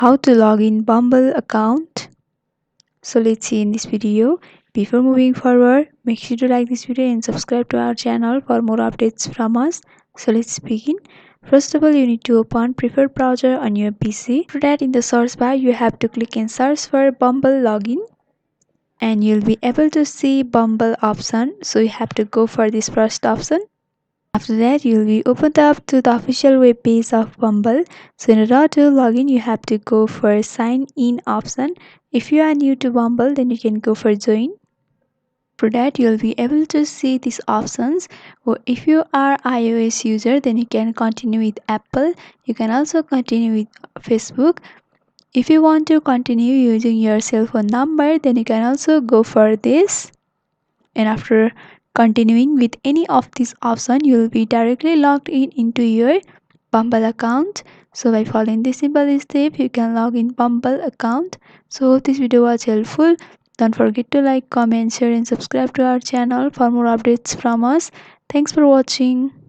How to log in Bumble account. So let's see in this video. Before moving forward, make sure to like this video and subscribe to our channel for more updates from us. So let's begin. First of all, you need to open preferred browser on your PC. For that, in the search bar, you have to click and search for Bumble login, and you'll be able to see Bumble option. So you have to go for this first option. After that, you'll be opened up to the official web page of Bumble. So in order to log in, you have to go for sign in option. If you are new to Bumble, then you can go for join. For that, you'll be able to see these options. Or if you are iOS user, then you can continue with Apple. You can also continue with Facebook. If you want to continue using your cell phone number, then you can also go for this. And after continuing with any of these options, you will be directly logged in into your Bumble account. So by following this simple step, you can log in Bumble account. So hope this video was helpful. Don't forget to like, comment, share and subscribe to our channel for more updates from us. Thanks for watching.